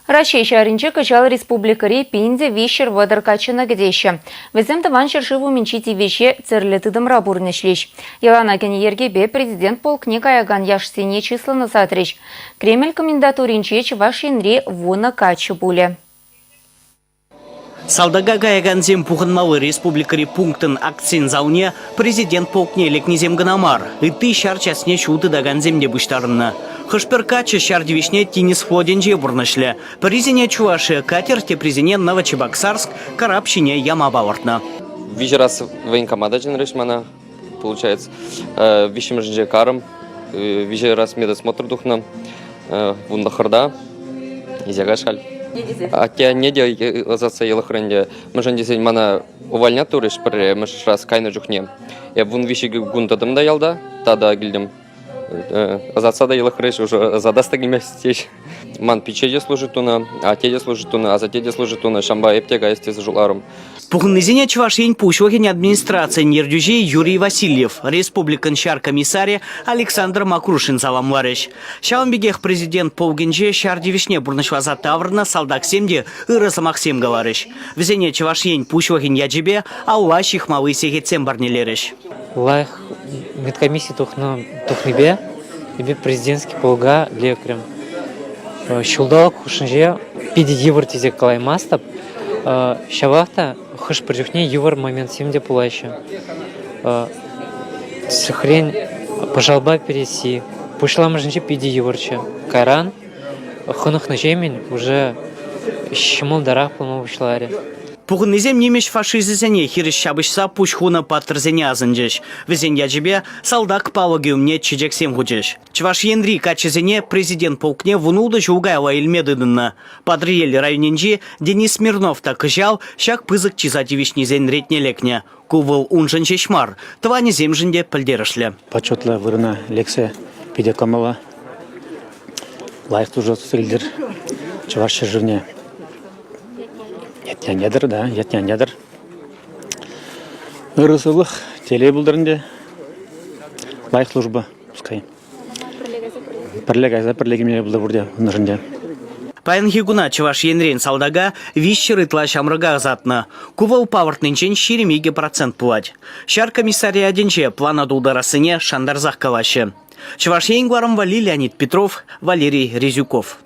Россия шаринче качал республикари пинде вишер водоркачына гдеще. Везем таван шершиву менчити веще церлетыдым рабурнышлищ. Елана кенергебе президент полкне каяган яшсене численно сатрич. Кремль комендатуринче чевашинри вона качы буле. Салдага каяганзем пуханмалы республикари пунктын акцин зауне президент полкне лекнезем ганамар. И ты шарчасне шуты даганзем дебыштарынна. Хашперкачы шардивишне тинис флоденже бурнышле. Президент Чувашия катер те президент Новочебоксарск карабщине ямабавартна. Вижу раз военкомата решмана получается. Вишем же каром. Вижу раз медосмотр духна. Вундахарда. Изягашаль. А те не делай за целый хранде. Мы же здесь мана увольнять туриш при мы раз кайна жухне. Я вун виши гунтадым да ялда, тада гильдем. Азатсада ела хреш уже задастаги местечь. Ман печеде служит туна, а теде служит туна, а за теде служит туна. Шамба эптега есть с жуларом. Пухнызине Чувашень пущвагин администрации Нердюжей Юрий Васильев, республикан шар комиссаре Александр Макрушин заламларыш. Шаламбегех президент Полгенже шардивишне бурнышваза таврна салдак семде ыраса Максим говорыш. Везене Чувашень пущвагин яджибе, а улащих малы сегецем барнелерыш. Лайх медкомиссии тухнебе, тебе президентский полга лекарем. Щулдалак хушинже пиди евортизе калаймастап. Шавахта хаш прижухне ювар момент семде пулайша. Сохрень пожалба переси. Пошла мажнче пиди юварча. Каран хонах на жемень уже щемол дарах помогушларе. Пухнызем немеш фашизизене хириш шабышса пушхуна патрзене азынжеш. Везен яджибе салдак палогиумне чижексем худеш. Чваш янри качезене президент полкне вунулда жугайла илмедыдынна. Падриель районенжи Денис Смирнов так жал, шак пызык чизативишни зенретне лекне. Кувыл унжен шешмар, твани земжинде пальдерышле. Почетла вырына лекция педекамала. Лайх тоже стрельдер. Чваш живне. Ятня недер, да, ятня недер. Рысылых теле булдырынде. Лайх служба, пускай. Перлегеме булды бурде, нужынде. Паян хигуна Чуваш енрен салдага вищер итла шамрага затна. Кувал павартнынчен ширемеге процент пулать. Шар комиссария оденче плана дулдарасыне шандарзах калаще. Чуваш енгваром вали Леонид Петров, Валерий Резюков.